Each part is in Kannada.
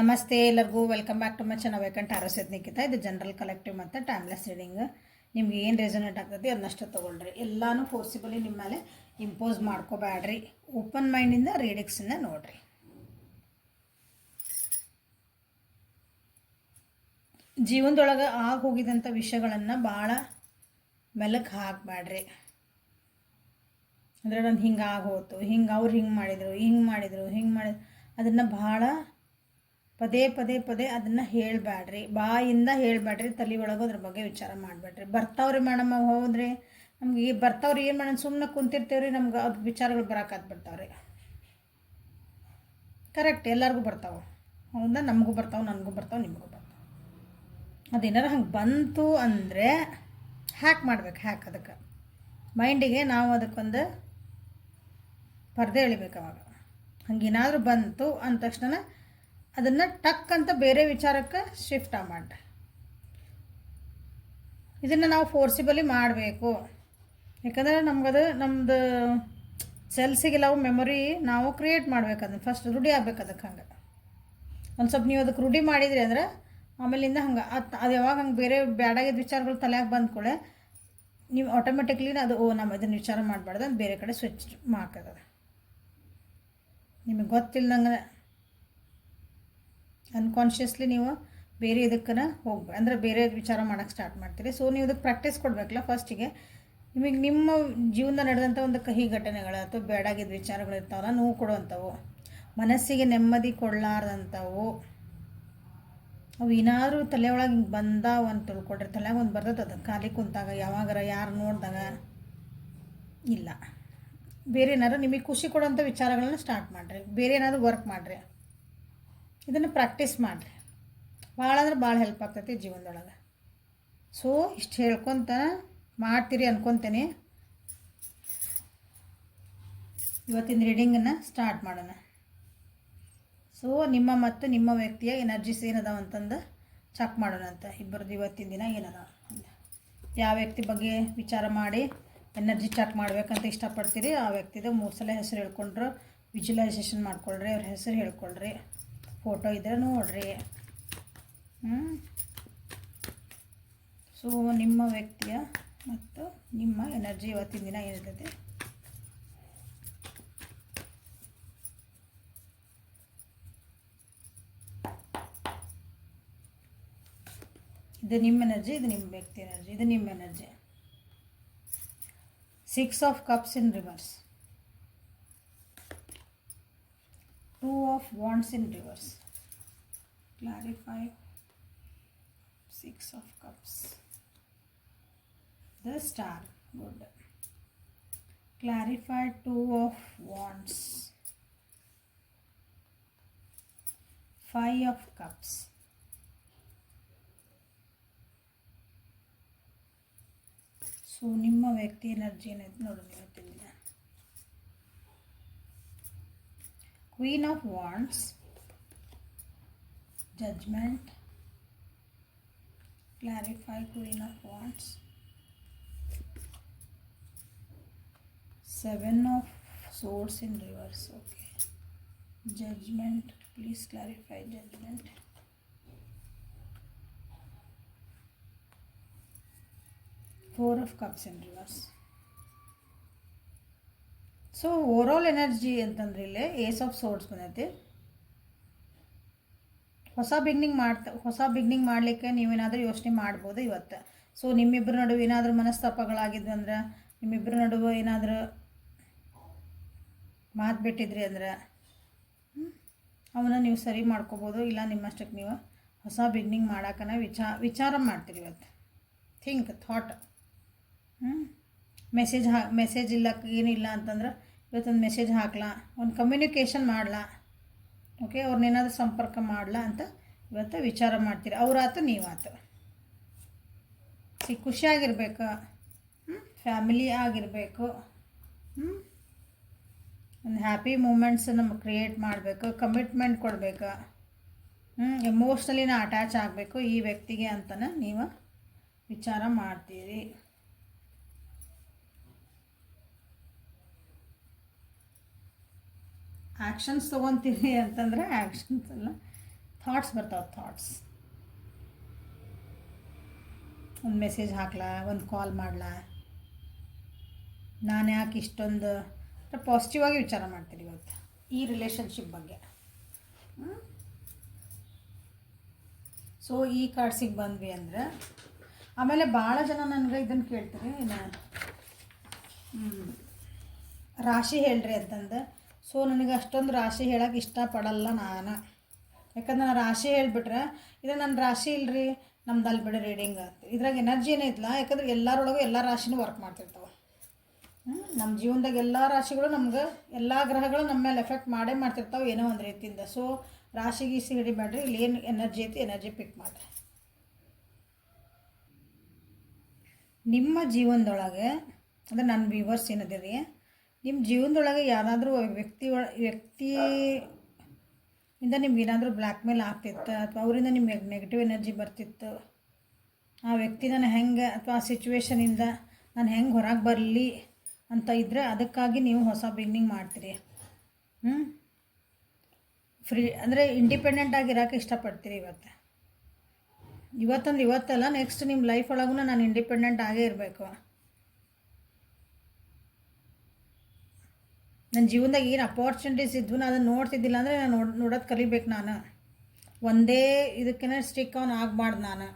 ನಮಸ್ತೆ ಎಲ್ಲರಿಗೂ welcome back to my channel ವೈಕಂಠ ಆರೋಸ್ಯತ್ನಿಕಿತ. ಇದು ಜನರಲ್ ಕಲೆಕ್ಟಿವ್ ಮತ್ತು ಟೈಮ್ಲೆಸ್ ರೀಡಿಂಗ್. ನಿಮ್ಗೆ ಏನು ರೆಸೊನೇಟ್ ಆಗ್ತದೆ ಅದನ್ನಷ್ಟು ತೊಗೊಳ್ರಿ. ಎಲ್ಲನೂ ಫೋರ್ಸಿಬಲಿ ನಿಮ್ಮ ಮೇಲೆ ಇಂಪೋಸ್ ಮಾಡ್ಕೋಬೇಡ್ರಿ. ಓಪನ್ ಮೈಂಡಿಂದ ರೀಡಿಂಗ್ಸನ್ನ ನೋಡ್ರಿ. ಜೀವನದೊಳಗೆ ಹೋಗಿದಂಥ ವಿಷಯಗಳನ್ನು ಭಾಳ ಮೆಲಕ್ಕೆ ಹಾಕಬೇಡ್ರಿ. ಅಂದರೆ ನಾನು ಹಿಂಗೆ ಆಗೋತು, ಅವ್ರು ಹಿಂಗೆ ಮಾಡಿದರು ಅದನ್ನು ಭಾಳ ಪದೇ ಅದನ್ನು ಹೇಳಬೇಡ್ರಿ. ಬಾಯಿಂದ ಹೇಳಬೇಡ್ರಿ, ತಲೆ ಒಳಗೆ ಅದ್ರ ಬಗ್ಗೆ ವಿಚಾರ ಮಾಡಬೇಡ್ರಿ. ಬರ್ತಾವ್ರಿ ಮೇಡಮ್ ಹೋದ್ರಿ, ನಮ್ಗೆ ಬರ್ತಾವ್ರಿ, ಏನು ಮಾಡೋಣ ಸುಮ್ಮನೆ ಕುಂತಿರ್ತೀವ್ರಿ, ನಮ್ಗೆ ಅದು ವಿಚಾರಗಳು ಬರೋಕ್ಕಾಗ್ಬಿಡ್ತಾವ್ರಿ. ಕರೆಕ್ಟ್, ಎಲ್ಲರಿಗೂ ಬರ್ತಾವೆ. ಹೌದಾ, ನಮಗೂ ಬರ್ತಾವೆ, ನನಗೂ ಬರ್ತಾವೆ, ನಿಮಗೂ ಬರ್ತಾವೆ. ಅದೇನಾರು ಹಂಗೆ ಬಂತು ಅಂದರೆ ಹ್ಯಾಕ್ ಮಾಡ್ಬೇಕು. ಅದಕ್ಕೆ ಮೈಂಡಿಗೆ ನಾವು ಅದಕ್ಕೊಂದು ಪರದೆ ಎಳಿಬೇಕು. ಅವಾಗ ಹಂಗೇನಾದರೂ ಬಂತು ಅಂದ ತಕ್ಷಣ ಅದನ್ನು ಟಕ್ ಅಂತ ಬೇರೆ ವಿಚಾರಕ್ಕೆ ಶಿಫ್ಟ್ ಮಾಡಿರಿ. ಇದನ್ನು ನಾವು ಫೋರ್ಸಿಬಲಿ ಮಾಡಬೇಕು. ಯಾಕಂದರೆ ನಮ್ಮದು ಸೆಲ್ಸಿಗೆಲ್ಲವು ಮೆಮೊರಿ ನಾವು ಕ್ರಿಯೇಟ್ ಮಾಡ್ಬೇಕು. ಅದನ್ನು ಫಸ್ಟ್ ರೂಢಿ ಆಗ್ಬೇಕು. ಅದಕ್ಕೆ ಹಂಗೆ ಒಂದು ಸ್ವಲ್ಪ ನೀವು ಅದಕ್ಕೆ ರೂಢಿ ಮಾಡಿದ್ರಿ ಅಂದ್ರೆ ಆಮೇಲಿಂದ ಹಂಗೆ ಅದು ಯಾವಾಗ ಹಂಗೆ ಬೇರೆ ಬ್ಯಾಡಾಗಿದ್ದ ವಿಚಾರಗಳು ತಲೆಯಾಗಿ ಬಂದ್ಕೊಳ್ಳೆ ನೀವು ಆಟೋಮೆಟಿಕ್ಲಿ ಅದು ನಮ್ಮ ಇದನ್ನು ವಿಚಾರ ಮಾಡಬಾರ್ದು ಅಂತ ಬೇರೆ ಕಡೆ ಸ್ವಿಚ್ ಮಾಡ್ತದೆ. ನಿಮಗೆ ಗೊತ್ತಿಲ್ಲದಂಗೆ ಅನ್ಕಾನ್ಷಿಯಸ್ಲಿ ನೀವು ಬೇರೆ ಇದಕ್ಕನ ಹೋಗ್ಬೇಕು, ಅಂದರೆ ಬೇರೆ ವಿಚಾರ ಮಾಡೋಕ್ಕೆ ಸ್ಟಾರ್ಟ್ ಮಾಡ್ತೀರಿ. ಸೊ ನೀವು ಇದಕ್ಕೆ ಪ್ರಾಕ್ಟೀಸ್ ಕೊಡಬೇಕಲ್ಲ. ಫಸ್ಟಿಗೆ ನಿಮಗೆ ನಿಮ್ಮ ಜೀವನ ನಡೆದಂಥ ಒಂದು ಕಹಿ ಘಟನೆಗಳು ಅಥವಾ ಬೇಡಾಗಿದ್ದ ವಿಚಾರಗಳು ಇರ್ತಾವಲ್ಲ, ನೋವು ಕೊಡುವಂಥವು, ಮನಸ್ಸಿಗೆ ನೆಮ್ಮದಿ ಕೊಡಲಾರ್ದಂಥವು, ಅವು ಏನಾದರೂ ತಲೆಯೊಳಗೆ ಹಿಂಗೆ ಬಂದಾವ ಅಂತ ತಿಳ್ಕೊಡ್ರಿ. ತಲೆಯಾಗ ಒಂದು ಬರ್ತದೆ, ಅದು ಖಾಲಿ ಕುಂತಾಗ, ಯಾವಾಗಾರ ಯಾರು ನೋಡಿದಾಗ ಇಲ್ಲ. ಬೇರೆ ಏನಾದ್ರು ನಿಮಗೆ ಖುಷಿ ಕೊಡೋಂಥ ವಿಚಾರಗಳನ್ನ ಸ್ಟಾರ್ಟ್ ಮಾಡಿರಿ. ಬೇರೆ ಏನಾದರೂ ವರ್ಕ್ ಮಾಡಿರಿ. ಇದನ್ನು ಪ್ರಾಕ್ಟೀಸ್ ಮಾಡಿರಿ. ಭಾಳ ಅಂದ್ರೆ ಭಾಳ ಹೆಲ್ಪ್ ಆಗ್ತೈತಿ ಜೀವನದೊಳಗೆ. ಸೊ ಇಷ್ಟು ಹೇಳ್ಕೊತ ಮಾಡ್ತೀರಿ ಅನ್ಕೊತೀನಿ. ಇವತ್ತಿನ ರೀಡಿಂಗನ್ನು ಸ್ಟಾರ್ಟ್ ಮಾಡೋಣ. ಸೊ ನಿಮ್ಮ ಮತ್ತು ನಿಮ್ಮ ವ್ಯಕ್ತಿಯ ಎನರ್ಜೀಸ್ ಏನದಾವ ಅಂತಂದು ಚೆಕ್ ಮಾಡೋಣ ಅಂತ. ಇಬ್ಬರದ್ದು ಇವತ್ತಿನ ದಿನ ಏನದಾವ, ಯಾವ ವ್ಯಕ್ತಿ ಬಗ್ಗೆ ವಿಚಾರ ಮಾಡಿ ಎನರ್ಜಿ ಚೆಕ್ ಮಾಡ್ಬೇಕಂತ ಇಷ್ಟಪಡ್ತೀರಿ ಆ ವ್ಯಕ್ತಿದು 3 ಸಲ ಹೆಸರು ಹೇಳ್ಕೊಂಡ್ರು ವಿಜುವಲೈಸೇಷನ್ ಮಾಡ್ಕೊಳ್ರಿ. ಅವ್ರ ಹೆಸರು ಹೇಳ್ಕೊಳ್ರಿ, ಫೋಟೋ ಇದ್ರೆ ನೋಡ್ರಿ. ಸೊ ನಿಮ್ಮ ವ್ಯಕ್ತಿಯ ಮತ್ತು ನಿಮ್ಮ ಎನರ್ಜಿ ಇವತ್ತಿನ ದಿನ ಏನಿರ್ತೈತೆ. ಇದು ನಿಮ್ಮ ಎನರ್ಜಿ, ಇದು ನಿಮ್ಮ ವ್ಯಕ್ತಿ ಎನರ್ಜಿ, ಇದು ನಿಮ್ಮ energy. 6 of Cups in reverse, 2 of Wands in reverse. Clarify 6 of Cups. The Star, good. Clarify 2 of Wands. 5 of Cups. So ನಿಮ್ಮ ವ್ಯಕ್ತಿ ಎನರ್ಜಿ ಏನೈತೆ ನೋಡೋಣ ಇವತ್ತಿನ ದಿನ. Queen of Wands, Judgment. Clarify Queen of Wands. 7 of Swords in reverse. Okay. Judgment. Please clarify Judgment. 4 of Cups in reverse. So overall energy ಅಂತಂದ್ರೆ ಇಲ್ಲಿ ಏಸ್ ಆಫ್ ಸೋರ್ಡ್ಸ್ ಬಂದೈತಿ. ಹೊಸ ಬಿಗ್ನಿಂಗ್ ಮಾಡಲಿಕ್ಕೆ ನೀವೇನಾದರೂ ಯೋಚನೆ ಮಾಡ್ಬೋದು ಇವತ್ತು. ಸೊ ನಿಮ್ಮಿಬ್ಬರ ನಡುವೆ ಏನಾದರೂ ಮನಸ್ತಾಪಗಳಾಗಿದ್ವು ಅಂದ್ರೆ, ನಿಮ್ಮಿಬ್ಬರ ನಡುವೆ ಏನಾದರೂ ಮಾತು ಬಿಟ್ಟಿದ್ರಿ ಅಂದ್ರೆ ಅವನ್ನ ನೀವು ಸರಿ ಮಾಡ್ಕೋಬೋದು. ಇಲ್ಲ ನಿಮ್ಮಷ್ಟಕ್ಕೆ ನೀವು ಹೊಸ ಬಿಗ್ನಿಂಗ್ ಮಾಡೋಕ್ಕನ ವಿಚಾರ ಮಾಡ್ತೀರಿ ಇವತ್ತು. ಥಾಟ್ ಮೆಸೇಜ್ ಇಲ್ಲ, ಏನಿಲ್ಲ ಅಂತಂದ್ರೆ ಇವತ್ತೊಂದು ಮೆಸೇಜ್ ಹಾಕ್ಲಾ, ಒಂದು ಕಮ್ಯುನಿಕೇಷನ್ ಮಾಡಲಾ, ಓಕೆ, ಅವ್ರನ್ನೇನಾದ್ರೂ ಸಂಪರ್ಕ ಮಾಡಲಾ ಅಂತ ಇವತ್ತು ವಿಚಾರ ಮಾಡ್ತೀರಿ. ಅವರಾತು ನೀವಾತು. ಖುಷಿಯಾಗಿರ್ಬೇಕು, ಫ್ಯಾಮಿಲಿ ಆಗಿರಬೇಕು, ಒಂದು ಹ್ಯಾಪಿ ಮೂಮೆಂಟ್ಸ್ ನಮ್ಗೆ ಕ್ರಿಯೇಟ್ ಮಾಡಬೇಕು, ಕಮಿಟ್ಮೆಂಟ್ ಕೊಡಬೇಕು, ಎಮೋಷ್ನಲಿನ ಅಟ್ಯಾಚ್ ಆಗಬೇಕು ಈ ವ್ಯಕ್ತಿಗೆ ಅಂತಲೇ ನೀವು ವಿಚಾರ ಮಾಡ್ತೀರಿ. ಆ್ಯಕ್ಷನ್ಸ್ ತೊಗೊತೀರಿ ಅಂತಂದರೆ ಆ್ಯಕ್ಷನ್ಸ್ ಅಲ್ಲ, ಥಾಟ್ಸ್ ಬರ್ತಾವೆ. ಥಾಟ್ಸ್, ಒಂದು ಮೆಸೇಜ್ ಹಾಕ್ಲಾ, ಒಂದು ಕಾಲ್ ಮಾಡ್ಲಾ, ನಾನು ಯಾಕೆ ಇಷ್ಟೊಂದು ಪಾಸಿಟಿವ್ ಆಗಿ ವಿಚಾರ ಮಾಡ್ತೀನಿ ಇವತ್ತು ಈ ರಿಲೇಷನ್ಶಿಪ್ ಬಗ್ಗೆ. ಸೊ ಈ ಕಾರ್ಡ್ಸಿಗೆ ಬಂದ್ವಿ ಅಂದರೆ ಆಮೇಲೆ ಭಾಳ ಜನ ನನಗೆ ಇದನ್ನು ಕೇಳ್ತಾರೆ, ರಾಶಿ ಹೇಳ್ರಿ ಅಂತಂದು. ಸೊ ನನಗೆ ಅಷ್ಟೊಂದು ರಾಶಿ ಹೇಳೋಕೆ ಇಷ್ಟಪಡಲ್ಲ ನಾನು, ಯಾಕಂದ್ರೆ ನಾನು ರಾಶಿ ಹೇಳಿಬಿಟ್ರೆ ಇದು ನನ್ನ ರಾಶಿ ಇಲ್ಲರಿ ನಮ್ದು ಅಲ್ಲಿ ಬಿಡ ರೀಡಿಂಗ್ ಅಂತ, ಇದ್ರಾಗ ಎನರ್ಜಿ ಏನೈತಲ್ಲ, ಯಾಕಂದ್ರೆ ಎಲ್ಲರೊಳಗೂ ಎಲ್ಲ ರಾಶಿನೂ ವರ್ಕ್ ಮಾಡ್ತಿರ್ತಾವೆ. ನಮ್ಮ ಜೀವನದಾಗ ಎಲ್ಲ ರಾಶಿಗಳು ನಮ್ಗೆ, ಎಲ್ಲ ಗ್ರಹಗಳು ನಮ್ಮ ಮೇಲೆ ಎಫೆಕ್ಟ್ ಮಾಡೇ ಮಾಡ್ತಿರ್ತಾವೆ ಏನೋ ಒಂದು ರೀತಿಯಿಂದ. ಸೊ ರಾಶಿ ಗೀಸಿ ಹಿಡಿಬೇಡ್ರಿ, ಇಲ್ಲಿ ಏನು ಎನರ್ಜಿ ಐತಿ ಎನರ್ಜಿ ಪಿಕ್ ಮಾಡಿರಿ. ನಿಮ್ಮ ಜೀವನದೊಳಗೆ ಅಂದರೆ ನನ್ನ ವ್ಯೂವರ್ಸ್ ಏನದಿರಿ, ನಿಮ್ಮ ಜೀವನದೊಳಗೆ ಯಾರಾದರೂ ವ್ಯಕ್ತಿಯಿಂದ ನಿಮ್ಗೆ ಏನಾದರೂ ಬ್ಲ್ಯಾಕ್ ಮೇಲ್ ಆಗ್ತಿತ್ತು, ಅಥವಾ ಅವರಿಂದ ನಿಮಗೆ ನೆಗೆಟಿವ್ ಎನರ್ಜಿ ಬರ್ತಿತ್ತು, ಆ ವ್ಯಕ್ತಿ ನಾನು ಹೆಂಗೆ ಅಥವಾ ಆ ಸಿಚುವೇಶನಿಂದ ನಾನು ಹೆಂಗೆ ಹೊರಗೆ ಬರಲಿ ಅಂತ ಇದ್ದರೆ ಅದಕ್ಕಾಗಿ ನೀವು ಹೊಸ ಬಿಗಿನಿಂಗ್ ಮಾಡ್ತೀರಿ. ಫ್ರೀ ಅಂದರೆ ಇಂಡಿಪೆಂಡೆಂಟ್ ಆಗಿರೋಕೆ ಇಷ್ಟಪಡ್ತೀರಿ ಇವತ್ತಂದ್ರೆ ಇವತ್ತಲ್ಲ, ನೆಕ್ಸ್ಟ್ ನಿಮ್ಮ ಲೈಫ್ ಒಳಗೂ ನಾನು ಇಂಡಿಪೆಂಡೆಂಟ್ ಆಗೇ ಇರಬೇಕು. ನನ್ನ ಜೀವನದಾಗ ಏನು ಅಪಾರ್ಚುನಿಟೀಸ್ ಇದ್ವು ನಾನು ಅದನ್ನು ನೋಡ್ತಿದ್ದಿಲ್ಲ ಅಂದರೆ ನಾನು ನೋಡೋದು ಕಲಿಬೇಕು. ನಾನು ಒಂದೇ ಇದಕ್ಕೇ ಸ್ಟಿಕ್ ಆನ್ ಆಗಬಾರ್ದು. ನಾನು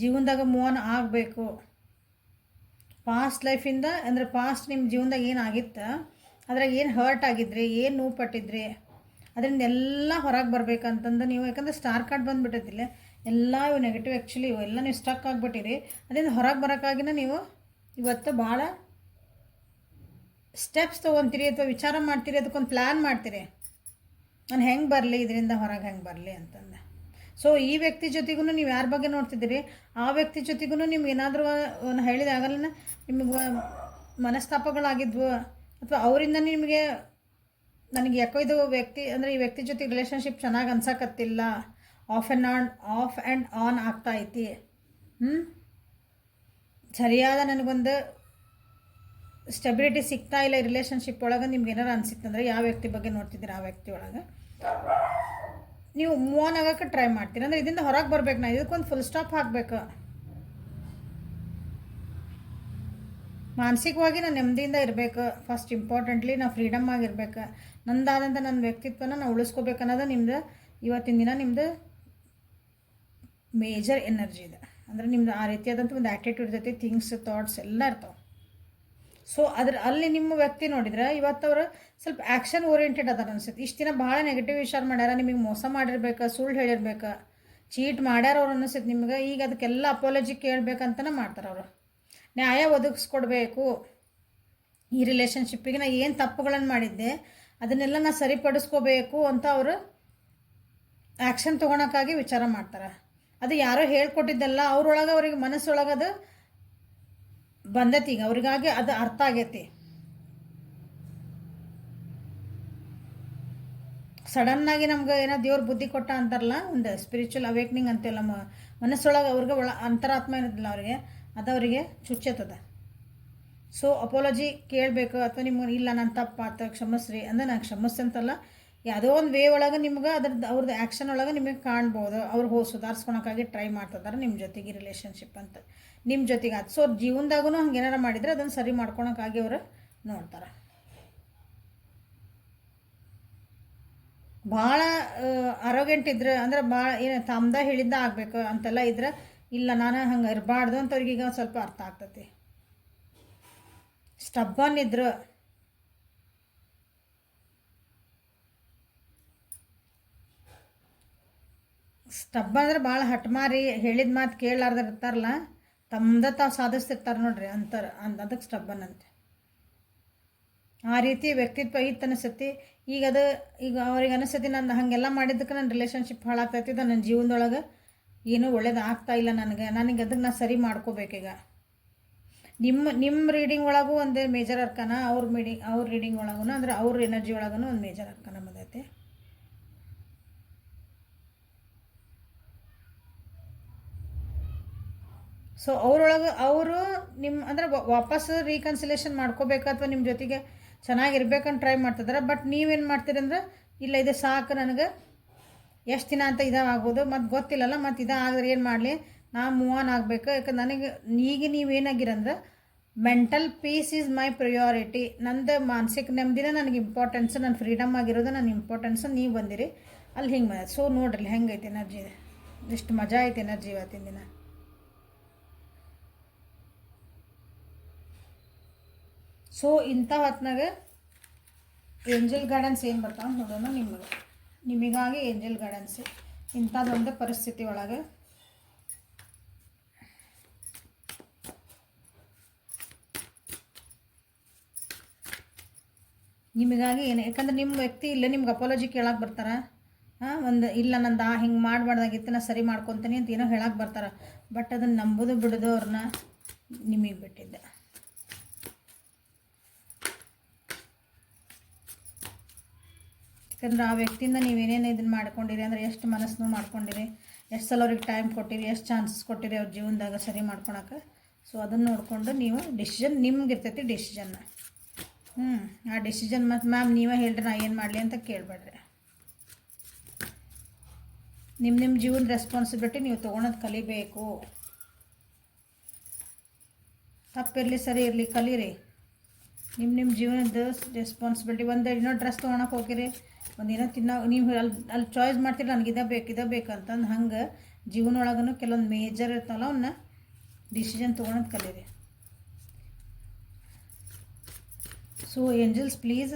ಜೀವನದಾಗ ಮೂವ್ ಆನ್ ಆಗಬೇಕು. ಪಾಸ್ಟ್ ಲೈಫಿಂದ ಅಂದರೆ ಪಾಸ್ಟ್ ನಿಮ್ಮ ಜೀವನದಾಗ ಏನಾಗಿತ್ತು, ಅದ್ರಾಗ ಏನು ಹರ್ಟ್ ಆಗಿದ್ರಿ, ಏನು ನೋವು ಪಟ್ಟಿದ್ರಿ, ಅದರಿಂದ ಎಲ್ಲ ಹೊರಗೆ ಬರ್ಬೇಕಂತಂದು ನೀವು, ಯಾಕಂದರೆ ಸ್ಟಾರ್ ಕಾರ್ಡ್ ಬಂದುಬಿಟ್ಟೈತಿಲ್ಲ, ಎಲ್ಲ ಇವು ನೆಗೆಟಿವ್ ಆ್ಯಕ್ಚುಲಿ ಇವೆಲ್ಲ ನೀವು ಸ್ಟಕ್ ಆಗಿಬಿಟ್ಟಿರಿ. ಅದರಿಂದ ಹೊರಗೆ ಬರೋಕ್ಕಾಗಿನ ನೀವು ಇವತ್ತು ಭಾಳ ಸ್ಟೆಪ್ಸ್ ತೊಗೊತೀರಿ ಅಥವಾ ವಿಚಾರ ಮಾಡ್ತೀರಿ, ಅದಕ್ಕೊಂದು ಪ್ಲ್ಯಾನ್ ಮಾಡ್ತೀರಿ, ನಾನು ಹೆಂಗೆ ಬರಲಿ ಇದರಿಂದ ಹೊರಗೆ ಹೆಂಗೆ ಬರಲಿ ಅಂತಂದು. ಸೊ ಈ ವ್ಯಕ್ತಿ ಜೊತೆಗೂ ನೀವು ಯಾರ ಬಗ್ಗೆ ನೋಡ್ತಿದ್ದೀರಿ, ಆ ವ್ಯಕ್ತಿ ಜೊತೆಗೂ ನಿಮ್ಗೆ ಏನಾದರೂ ಹೇಳಿದಾಗಲ್ಲ ನಿಮಗೆ ಮನಸ್ತಾಪಗಳಾಗಿದ್ವು, ಅಥವಾ ಅವರಿಂದ ನಿಮಗೆ ನನಗೆ ಯಾಕೋ ಇದು ವ್ಯಕ್ತಿ ಅಂದರೆ ಈ ವ್ಯಕ್ತಿ ಜೊತೆ ರಿಲೇಷನ್ಶಿಪ್ ಚೆನ್ನಾಗಿ ಅನ್ಸಕತ್ತಿಲ್ಲ, ಆಫ್ ಆ್ಯಂಡ್ ಆನ್ ಆಗ್ತಾ ಐತಿ, ಸರಿಯಾದ ನನಗೊಂದು ಸ್ಟೆಬಿಲಿಟಿ ಸಿಗ್ತಾ ಇಲ್ಲ ಈ ರಿಲೇಷನ್ಶಿಪ್ ಒಳಗೆ, ನಿಮ್ಗೆ ಏನಾರು ಅನಿಸಿತ್ತಂದ್ರೆ ಯಾವ ವ್ಯಕ್ತಿ ಬಗ್ಗೆ ನೋಡ್ತಿದ್ದೀರಿ ಆ ವ್ಯಕ್ತಿ ಒಳಗೆ ನೀವು ಮೂವ್ ಆನ್ ಆಗೋಕ್ಕೆ ಟ್ರೈ ಮಾಡ್ತೀರಿ. ಅಂದರೆ ಇದರಿಂದ ಹೊರಗೆ ಬರ್ಬೇಕು, ನಾನು ಇದಕ್ಕೊಂದು ಫುಲ್ ಸ್ಟಾಪ್ ಹಾಕಬೇಕು. ಮಾನಸಿಕವಾಗಿ ನಾನು ನೆಮ್ಮದಿಯಿಂದ ಇರಬೇಕು, ಫಸ್ಟ್ ಇಂಪಾರ್ಟೆಂಟ್ಲಿ ನಾವು ಫ್ರೀಡಮ್ ಆಗಿರ್ಬೇಕು. ನಂದಾದಂಥ ನನ್ನ ವ್ಯಕ್ತಿತ್ವನ ನಾವು ಉಳಿಸ್ಕೋಬೇಕು ಅನ್ನೋದು ನಿಮ್ಮದು ಇವತ್ತಿನ ದಿನ ನಿಮ್ಮದು ಮೇಜರ್ ಎನರ್ಜಿ ಇದೆ. ಅಂದರೆ ನಿಮ್ಮದು ಆ ರೀತಿಯಾದಂಥ ಒಂದು ಆ್ಯಟಿಟ್ಯೂಡ್ ಇರ್ತೈತಿ, ಥಿಂಗ್ಸ್ ಥಾಟ್ಸ್ ಎಲ್ಲ ಇರ್ತಾವೆ. ಸೊ ಅಲ್ಲಿ ನಿಮ್ಮ ವ್ಯಕ್ತಿ ನೋಡಿದ್ರೆ ಇವತ್ತು ಅವರು ಸ್ವಲ್ಪ ಆ್ಯಕ್ಷನ್ ಓರಿಯೆಂಟೆಡ್ ಅದಾರ ಅನ್ಸುತ್ತೆ. ಇಷ್ಟು ದಿನ ಭಾಳ ನೆಗೆಟಿವ್ ವಿಚಾರ ಮಾಡ್ಯಾರ, ನಿಮಗೆ ಮೋಸ ಮಾಡಿರ್ಬೇಕು, ಸುಳ್ಳು ಹೇಳಿರ್ಬೇಕು, ಚೀಟ್ ಮಾಡ್ಯಾರ ಅವ್ರು ಅನಿಸುತ್ತೆ ನಿಮ್ಗೆ. ಈಗ ಅದಕ್ಕೆಲ್ಲ ಅಪಾಲಜಿ ಕೇಳಬೇಕಂತನೇ ಮಾಡ್ತಾರೆ ಅವರು. ನ್ಯಾಯ ಒದಗಿಸ್ಕೊಡ್ಬೇಕು ಈ ರಿಲೇಷನ್ಶಿಪ್ಪಿಗೆ, ನಾ ಏನು ತಪ್ಪುಗಳನ್ನು ಮಾಡಿದ್ದೆ ಅದನ್ನೆಲ್ಲ ನಾ ಸರಿಪಡಿಸ್ಕೋಬೇಕು ಅಂತ ಅವರು ಆ್ಯಕ್ಷನ್ ತೊಗೊಳಕ್ಕಾಗಿ ವಿಚಾರ ಮಾಡ್ತಾರೆ. ಅದು ಯಾರೋ ಹೇಳ್ಕೊಟ್ಟಿದ್ದಲ್ಲ, ಅವ್ರೊಳಗೆ ಅವ್ರಿಗೆ ಮನಸ್ಸೊಳಗೆ ಅದು ಬಂದೈತಿ, ಈಗ ಅವ್ರಿಗಾಗಿ ಅದು ಅರ್ಥ ಆಗೈತಿ. ಸಡನ್ನಾಗಿ ನಮ್ಗೆ ಏನೋ ದೇವ್ರ ಬುದ್ಧಿ ಕೊಟ್ಟ ಅಂತಾರಲ್ಲ, ಒಂದು ಸ್ಪಿರಿಚುವಲ್ ಅವೇಕ್ನಿಂಗ್ ಅಂತೆಲ್ಲ ಮನಸ್ಸೊಳಗೆ ಅವ್ರಿಗೆ ಅಂತರಾತ್ಮ ಏನಿಲ್ಲ ಅವ್ರಿಗೆ, ಅದು ಅವರಿಗೆ ಚುಚ್ಚತದ. ಸೊ ಅಪಾಲಜಿ ಕೇಳಬೇಕು, ಅಥವಾ ನಿಮ್ಗೆ ಇಲ್ಲ ನಾನು ತಪ್ಪಾತ ಕ್ಷಮಿಸ್ರಿ ಅಂದರೆ ನಾನು ಕ್ಷಮಿಸ್ತಂತಲ್ಲ, ಯಾವುದೋ ಒಂದು ವೇ ಒಳಗೆ ನಿಮ್ಗೆ ಅವ್ರದ್ದು ಆ್ಯಕ್ಷನ್ ಒಳಗೆ ನಿಮಗೆ ಕಾಣ್ಬೋದು. ಅವ್ರು ಸುಧಾರಿಸ್ಕೊಳಕ್ಕಾಗಿ ಟ್ರೈ ಮಾಡ್ತಿದ್ದಾರೆ ನಿಮ್ಮ ಜೊತೆಗೆ ರಿಲೇಷನ್ಶಿಪ್ ಅಂತ ನಿಮ್ಮ ಜೊತೆಗೆ ಅದು. ಸೊ ಜೀವನದಾಗೂ ಹಂಗೆ ಏನಾರು ಮಾಡಿದರೆ ಅದನ್ನು ಸರಿ ಮಾಡ್ಕೊಳಕ್ಕಾಗಿ ಅವರು ನೋಡ್ತಾರೆ. ಭಾಳ ಆರೋಗ್ಯಂಟ್ ಇದ್ರೆ ಅಂದರೆ ಭಾಳ ಏನು ತಮ್ದ ಹೇಳಿದ್ದ ಆಗಬೇಕು ಅಂತೆಲ್ಲ ಇದ್ರೆ ಇಲ್ಲ ನಾನು ಹಂಗೆ ಇರಬಾರ್ದು ಅಂತ ಅವ್ರಿಗೀಗ ಸ್ವಲ್ಪ ಅರ್ಥ ಆಗ್ತೈತಿ. ಸ್ಟಬ್ಬನ್ ಇದ್ರು ಸ್ಟಬ್ ಅಂದರೆ ಭಾಳ ಹಠಮಾರಿ, ಹೇಳಿದ ಮಾತು ಕೇಳಲಾರ್ದ ಇರ್ತಾರಲ್ಲ, ತಮ್ಮದ ತಾವು ಸಾಧಿಸ್ತಿರ್ತಾರೆ ನೋಡ್ರಿ ಅದಕ್ಕೆ ಸ್ಟಬ್ಬನ್ ಅಂತೆ. ಆ ರೀತಿ ವ್ಯಕ್ತಿತ್ವ ಇತ್ತು ಅನಿಸುತ್ತೆ. ಈಗ ಅವ್ರಿಗೆ ಅನಿಸ್ತೈತಿ ನಾನು ಹಾಗೆಲ್ಲ ಮಾಡಿದ್ದಕ್ಕೆ ನನ್ನ ರಿಲೇಷನ್ಶಿಪ್ ಹಾಳಾಗ್ತೈತಿ, ನನ್ನ ಜೀವನದೊಳಗೆ ಏನೂ ಒಳ್ಳೇದು ಆಗ್ತಾ ಇಲ್ಲ ನನಗೆ ಅದಕ್ಕೆ ನಾನು ಸರಿ ಮಾಡ್ಕೋಬೇಕೀಗ. ನಿಮ್ಮ ರೀಡಿಂಗ್ ಒಳಗೂ ಒಂದು ಮೇಜರ್ ಅರ್ಕನ, ಅವ್ರ ರೀಡಿಂಗ್ ಒಳಗೂ ಅಂದರೆ ಅವ್ರ ಎನರ್ಜಿ ಒಳಗೂ ಒಂದು ಮೇಜರ್ ಅರ್ಕನ ಬಂದೈತೆ. ಸೊ ಅವರು ನಿಮ್ಮ ಅಂದರೆ ವಾಪಸ್ ರೀಕನ್ಸಿಲೇಷನ್ ಮಾಡ್ಕೋಬೇಕು ಅಥವಾ ನಿಮ್ಮ ಜೊತೆಗೆ ಚೆನ್ನಾಗಿರ್ಬೇಕಂತ ಟ್ರೈ ಮಾಡ್ತಿದ್ದಾರೆ. ಬಟ್ ನೀವೇನು ಮಾಡ್ತೀರಿ ಅಂದರೆ ಇಲ್ಲ ಇದು ಸಾಕು ನನಗೆ ಎಷ್ಟು ದಿನ ಅಂತ ಇದಾಗ್ಬೋದು ಮತ್ತು ಗೊತ್ತಿಲ್ಲಲ್ಲ, ಮತ್ತು ಇದಾದ್ರೆ ಏನು ಮಾಡಲಿ, ನಾ ಮೂವ್ ಆನ್ ಆಗಬೇಕು. ಯಾಕಂದ್ರೆ ನನಗೆ ಈಗ ನೀವೇನಾಗಿರಂದ್ರೆ mental peace is my priority. ನಂದು ಮಾನಸಿಕ ನೆಮ್ಮದಿನ ನನಗೆ ಇಂಪಾರ್ಟೆನ್ಸ್, ನನ್ನ ಫ್ರೀಡಮ್ ಆಗಿರೋದು ನನ್ನ ಇಂಪಾರ್ಟೆನ್ಸ್. ನೀವು ಬಂದಿರಿ ಅಲ್ಲಿ ಹಿಂಗೆ ಬಂದ. ಸೊ ನೋಡ್ರಿ ಹೆಂಗೈತೆ ಎನರ್ಜಿ, ಎಷ್ಟು ಮಜಾ ಐತೆ ಎನರ್ಜಿ ಇವತ್ತಿನ ದಿನ. ಸೊ ಇಂಥ ಹೊತ್ನಾಗ ಏಂಜಲ್ ಗಾರ್ಡನ್ಸ್ ಏನು ಬರ್ತಾವೆ ನೋಡೋಣ. ನಿಮಗಾಗಿ ಏಂಜಲ್ ಗಾರ್ಡನ್ಸ್ ಇಂಥದ್ದೊಂದು ಪರಿಸ್ಥಿತಿ ಒಳಗೆ ನಿಮಗಾಗಿ ಏನು, ಯಾಕಂದ್ರೆ ನಿಮ್ಮ ವ್ಯಕ್ತಿ ಇಲ್ಲ ನಿಮ್ಗೆ ಅಪಾಲಜಿ ಕೇಳಕ್ಕೆ ಬರ್ತಾರೆ. ಒಂದು ಇಲ್ಲ ನಂದು ಹಿಂಗೆ ಮಾಡಬಾರ್ದಾಗಿತ್ತು, ನಾ ಸರಿ ಮಾಡ್ಕೊತೀನಿ ಅಂತ ಏನೋ ಹೇಳಕ್ಕೆ ಬರ್ತಾರೆ. ಬಟ್ ಅದನ್ನು ನಂಬೋದು ಬಿಡೋದು ಅವ್ರನ್ನ ನಿಮಗೆ ಬಿಟ್ಟಿದ್ದೆ. ಯಾಕಂದ್ರೆ ಆ ವ್ಯಕ್ತಿಯಿಂದ ನೀವೇನೇನು ಇದನ್ನು ಮಾಡ್ಕೊಂಡಿರಿ ಅಂದರೆ ಎಷ್ಟು ಮನಸ್ಸು ಮಾಡ್ಕೊಂಡಿರಿ, ಎಷ್ಟು ಸಲ ಅವ್ರಿಗೆ ಟೈಮ್ ಕೊಟ್ಟಿರಿ, ಎಷ್ಟು ಚಾನ್ಸಸ್ ಕೊಟ್ಟಿರಿ ಅವ್ರ ಜೀವನದಾಗ ಸರಿ ಮಾಡ್ಕೊಳಕ್ಕೆ. ಸೊ ಅದನ್ನು ನೋಡಿಕೊಂಡು ನೀವು ಡಿಸಿಷನ್ ನಿಮ್ಗೆ ಇರ್ತೈತಿ ಡಿಸಿಷನ್ನ. ಆ ಡಿಸಿಷನ್ ಮತ್ತು ಮ್ಯಾಮ್ ನೀವೇ ಹೇಳ್ರಿ ನಾ ಏನು ಮಾಡಲಿ ಅಂತ ಕೇಳಬೇಡ್ರಿ. ನಿಮ್ಮ ಜೀವನ ರೆಸ್ಪಾನ್ಸಿಬಿಲಿಟಿ ನೀವು ತೊಗೊಳೋದು ಕಲಿಬೇಕು. ತಪ್ಪಿರಲಿ ಸರಿ ಇರಲಿ ಕಲೀರಿ. ನಿಮ್ಮ ಜೀವನದ ರೆಸ್ಪಾನ್ಸಿಬಿಲಿಟಿ. ಒಂದು ಏನೋ ಡ್ರೆಸ್ ತೊಗೊಳಕ್ಕೆ ಹೋಗಿರಿ, ಒಂದೇನೋ ನೀವು ಅಲ್ಲಿ ಚಾಯ್ಸ್ ಮಾಡ್ತೀರಿ ನನಗೆ ಇದೇ ಬೇಕಂತಂದು. ಹಂಗೆ ಜೀವನ ಒಳಗೂ ಕೆಲವೊಂದು ಮೇಜರ್ ಇರ್ತಾವಲ್ಲ ಅವನ್ನ ಡಿಸಿಷನ್ ತೊಗೊಳೋದು ಕಲೀರಿ. ಸೊ ಏಂಜಲ್ಸ್ ಪ್ಲೀಸ್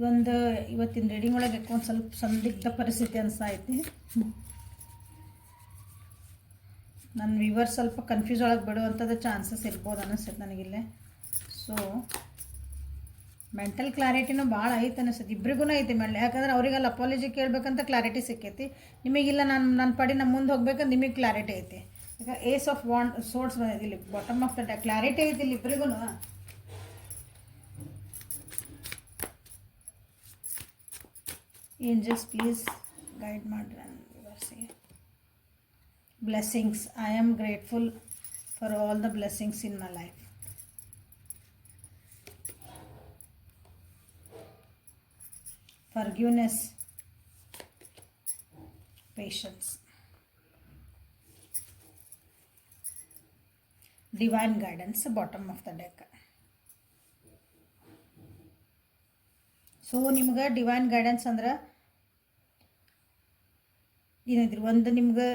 ಒಂದು ಇವತ್ತಿನ ರೀಡಿಂಗ್ ಒಳಗೆ ಒಂದು ಸ್ವಲ್ಪ ಸಂದಿಗ್ಧ ಪರಿಸ್ಥಿತಿ ಅನಿಸ್ತೈತಿ. ನನ್ನ ವ್ಯೂವರ್ ಸ್ವಲ್ಪ ಕನ್ಫ್ಯೂಸ್ ಒಳಗೆ ಬಿಡುವಂಥದ್ದು ಚಾನ್ಸಸ್ ಇರ್ಬೋದು ಅನ್ನಿಸ್ತೈತೆ ನನಗಿಲ್ಲೇ. ಸೊ ಮೆಂಟಲ್ ಕ್ಲಾರಿಟಿನೂ ಭಾಳ ಐತೆ ಅನ್ನಿಸ್ತೈತಿ, ಇಬ್ರಿಗೂ ಐತಿ ಮೇಲೆ. ಯಾಕಂದ್ರೆ ಅವ್ರಿಗೆಲ್ಲ ಅಪಾಲಜಿ ಕೇಳಬೇಕಂತ ಕ್ಲಾರಿಟಿ ಸಿಕ್ಕೈತಿ, ನಿಮಗಿಲ್ಲ ನನ್ನ ಪಡಿ ನಮ್ಮ ಮುಂದೆ ಹೋಗ್ಬೇಕಂತ ನಿಮಗೆ ಕ್ಲಾರಿಟಿ ಐತಿ. ಈಗ ಏಸ್ ಆಫ್ ಸೋರ್ಟ್ಸ್ ಬಂದೈತಿ ಇಲ್ಲಿ, ಬಾಟಮ್ ಆಫ್ ದ ಕ್ಲಾರಿಟಿ ಐತಿ ಇಲ್ಲಿ ಇಬ್ರಿಗೂ. ಏಂಜಲ್ಸ್ ಪ್ಲೀಸ್ ಗೈಡ್ ಮಾಡ್ರಿ ವಿವರ್ಸಿಗೆ. Blessings. I am grateful for all the blessings in my life. Forgiveness, patience, divine guidance, bottom of the deck. So ನಿಮ್ಗೆ ಡಿವೈನ್ ಗೈಡೆನ್ಸ್ ಅಂದ್ರೆ ಏನಿದ್ರಿ, ಒಂದು ನಿಮ್ಗೆ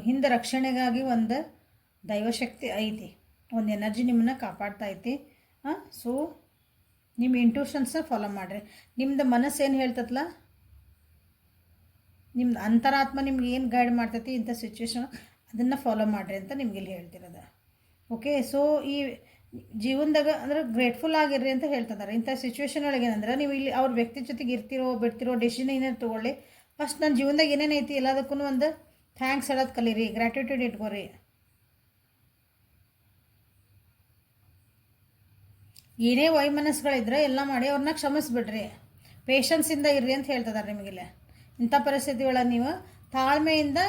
ಹಿಂದೆ ರಕ್ಷಣೆಗಾಗಿ ಒಂದು ದೈವಶಕ್ತಿ ಐತಿ, ಒಂದು ಎನರ್ಜಿ ನಿಮ್ಮನ್ನ ಕಾಪಾಡ್ತಾ ಐತಿ. ಸೊ ನಿಮ್ಮ ಇಂಟ್ಯೂಷನ್ಸ ಫಾಲೋ ಮಾಡಿರಿ. ನಿಮ್ದು ಮನಸ್ಸು ಏನು ಹೇಳ್ತತ್ಲ, ನಿಮ್ದು ಅಂತರಾತ್ಮ ನಿಮ್ಗೆ ಏನು ಗೈಡ್ ಮಾಡ್ತೈತಿ ಇಂಥ ಸಿಚುವೇಶನ್, ಅದನ್ನು ಫಾಲೋ ಮಾಡಿರಿ ಅಂತ ನಿಮ್ಗೆ ಇಲ್ಲಿ ಹೇಳ್ತಿರೋದು. ಓಕೆ. ಸೊ ಈ ಜೀವನದಾಗ ಅಂದ್ರೆ ಗ್ರೇಟ್ಫುಲ್ ಆಗಿರ್ರಿ ಅಂತ ಹೇಳ್ತಿದ್ದಾರೆ. ಇಂಥ ಸಿಚುವೇಶನ್ ಒಳಗೆ ಏನಂದ್ರೆ ನೀವು ಇಲ್ಲಿ ಅವ್ರ ವ್ಯಕ್ತಿ ಜೊತೆಗೆ ಇರ್ತಿರೋ ಬಿಡ್ತಿರೋ ಡಿಸಿಷನ್ ಏನೇನು ತೊಗೊಳ್ಳಿ, ಫಸ್ಟ್ ನನ್ನ ಜೀವನದಾಗ ಏನೇನೈತಿ ಎಲ್ಲದಕ್ಕೂ ಒಂದು ಥ್ಯಾಂಕ್ಸ್ ಹೇಳೋದು ಕಲೀರಿ, ಗ್ರ್ಯಾಟಿಟ್ಯೂಡ್ ಇಟ್ಕೋರಿ. ಏನೇ ವೈಮನಸ್ಸುಗಳಿದ್ರೆ ಎಲ್ಲ ಮಾಡಿ ಅವ್ರನ್ನ ಕ್ಷಮಿಸ್ಬಿಡ್ರಿ, ಪೇಷನ್ಸಿಂದ ಇರ್ರಿ ಅಂತ ಹೇಳ್ತಿದ್ದಾರೆ ನಿಮಗಿಲ್ಲ. ಇಂಥ ಪರಿಸ್ಥಿತಿ ಒಳಗೆ ನೀವು ತಾಳ್ಮೆಯಿಂದ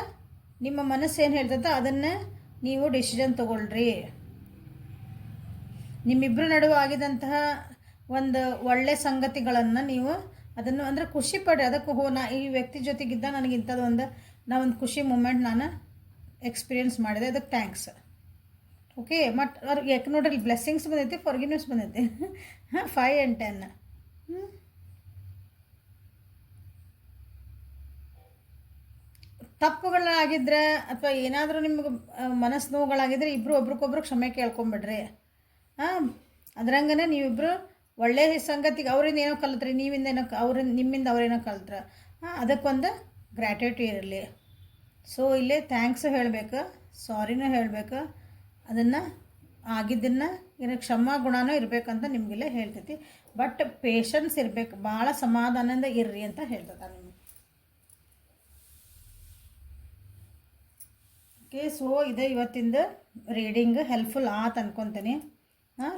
ನಿಮ್ಮ ಮನಸ್ಸು ಏನು ಹೇಳ್ತದೋ ಅದನ್ನು ನೀವು ಡಿಸಿಷನ್ ತೊಗೊಳ್ರಿ. ನಿಮ್ಮಿಬ್ಬರ ನಡುವೆ ಆಗಿದಂತಹ ಒಂದು ಒಳ್ಳೆ ಸಂಗತಿಗಳನ್ನು ನೀವು ಅದನ್ನು ಅಂದರೆ ಖುಷಿ ಪಡ್ರಿ. ಅದಕ್ಕೆ ನಾ ಈ ವ್ಯಕ್ತಿ ಜೊತೆಗಿದ್ದ ನನಗೆ ಇಂಥದ್ದೊಂದು ಒಂದು ಖುಷಿ ಮೂಮೆಂಟ್ ನಾನು ಎಕ್ಸ್ಪೀರಿಯೆನ್ಸ್ ಮಾಡಿದೆ, ಅದಕ್ಕೆ ಥ್ಯಾಂಕ್ಸ್. ಓಕೆ. ಮತ್ತು ಅವ್ರಿಗೆ ಯಾಕೆ ನೋಡ್ರಿ ಬ್ಲೆಸ್ಸಿಂಗ್ಸ್ ಬಂದೈತಿ, ಫಾರ್ಗಿವ್ನೆಸ್ ಬಂದೈತಿ. 5 and 10. ತಪ್ಪುಗಳಾಗಿದ್ರೆ ಅಥವಾ ಏನಾದರೂ ನಿಮ್ಗೆ ಮನಸ್ಸು ನೋವುಗಳಾಗಿದ್ದರೆ ಇಬ್ಬರು ಒಬ್ರಿಗೊಬ್ರು ಕ್ಷಮೆ ಕೇಳ್ಕೊಂಬಿಡ್ರಿ. ಅದ್ರಂಗನೇ ನೀವಿಬ್ಬರು ಒಳ್ಳೆಯ ಸಂಗತಿಗೆ ಅವರಿಂದ ಏನೋ ಕಲಿತ್ರಿ, ನೀವಿಂದ ಏನೋ ನಿಮ್ಮಿಂದ ಅವರೇನೋ ಕಲಿತ್ರ, ಅದಕ್ಕೊಂದು ಗ್ರ್ಯಾಟಿಟ್ಯೂಡ್ ಇರಲಿ. ಸೊ ಇಲ್ಲೇ ಥ್ಯಾಂಕ್ಸು ಹೇಳಬೇಕು, ಸಾರಿನೂ ಹೇಳಬೇಕು, ಅದನ್ನು ಆಗಿದ್ದನ್ನು ಏನೋ ಕ್ಷಮಾ ಗುಣನೂ ಇರಬೇಕಂತ ನಿಮಗೆಲ್ಲ ಹೇಳ್ತೈತಿ. ಬಟ್ ಪೇಷನ್ಸ್ ಇರಬೇಕು, ಭಾಳ ಸಮಾಧಾನದಿಂದ ಇರ್ರಿ ಅಂತ ಹೇಳ್ತದ ನಿಮಗೆ. ಓಕೆ. ಸೊ ಇದೆ ಇವತ್ತಿಂದ ರೀಡಿಂಗ್, ಹೆಲ್ಪ್ಫುಲ್ ಆತ ಅನ್ಕೊತೀನಿ.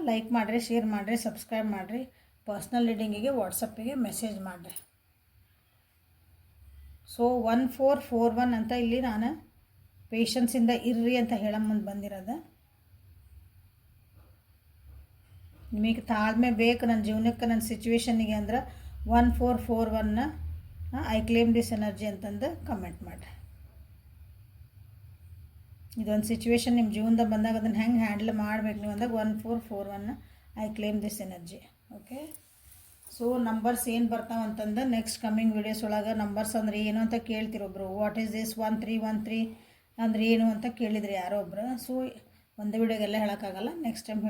ಲೈಕ್ ಮಾಡಿರಿ, ಶೇರ್ ಮಾಡಿರಿ, ಸಬ್ಸ್ಕ್ರೈಬ್ ಮಾಡಿರಿ. ಪರ್ಸ್ನಲ್ ರೀಡಿಂಗಿಗೆ ವಾಟ್ಸಪ್ಪಿಗೆ ಮೆಸೇಜ್ ಮಾಡಿರಿ. ಸೊ 1441 ಅಂತ ಇಲ್ಲಿ ನಾನು ಪೇಷನ್ಸಿಂದ ಇರ್ರಿ ಅಂತ ಹೇಳಮ್ಮಂದು ಬಂದಿರೋದು. ನಿಮಗೆ ತಾಳ್ಮೆ ಬೇಕು ನನ್ನ ಜೀವನಕ್ಕೆ, ನನ್ನ ಸಿಚುವೇಶನ್ನಿಗೆ ಅಂದ್ರೆ 1441 ಐ ಕ್ಲೇಮ್ ದಿಸ್ ಎನರ್ಜಿ ಅಂತಂದು ಕಮೆಂಟ್ ಮಾಡಿರಿ. ಇದೊಂದು ಸಿಚುವೇಶನ್ ನಿಮ್ಮ ಜೀವನದಾಗ ಬಂದಾಗ ಅದನ್ನು ಹೆಂಗೆ ಹ್ಯಾಂಡಲ್ ಮಾಡಬೇಕು ನೀವು ಅಂದಾಗ 1441 I claim this energy. Okay, so numbers ಏನು ಬರ್ತಾವಂತಂದು ನೆಕ್ಸ್ಟ್ ಕಮ್ಮಿಂಗ್ ವೀಡಿಯೋಸ್ ಒಳಗೆ ನಂಬರ್ಸ್ ಅಂದ್ರೆ ಏನು ಅಂತ ಕೇಳ್ತಿರೊಬ್ರು. ವಾಟ್ ಈಸ್ ದಿಸ್ 1313 ಅಂದ್ರೆ ಏನು ಅಂತ ಕೇಳಿದ್ರಿ ಯಾರೋ ಒಬ್ರು. ಸೊ ಒಂದೇ ವಿಡಿಯೋಗೆಲ್ಲ ಹೇಳೋಕ್ಕಾಗಲ್ಲ, ನೆಕ್ಸ್ಟ್ ಟೈಮ್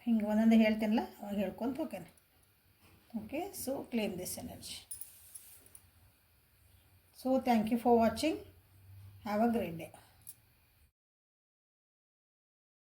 ಹಿಂಗೆ ಒಂದೊಂದು ಹೇಳ್ತೀನಲ್ಲ ಅವಾಗ ಹೇಳ್ಕೊಂತ ಹೋಗ್ತೇನೆ. Okay, so claim this energy. So thank you for watching. Have a great day.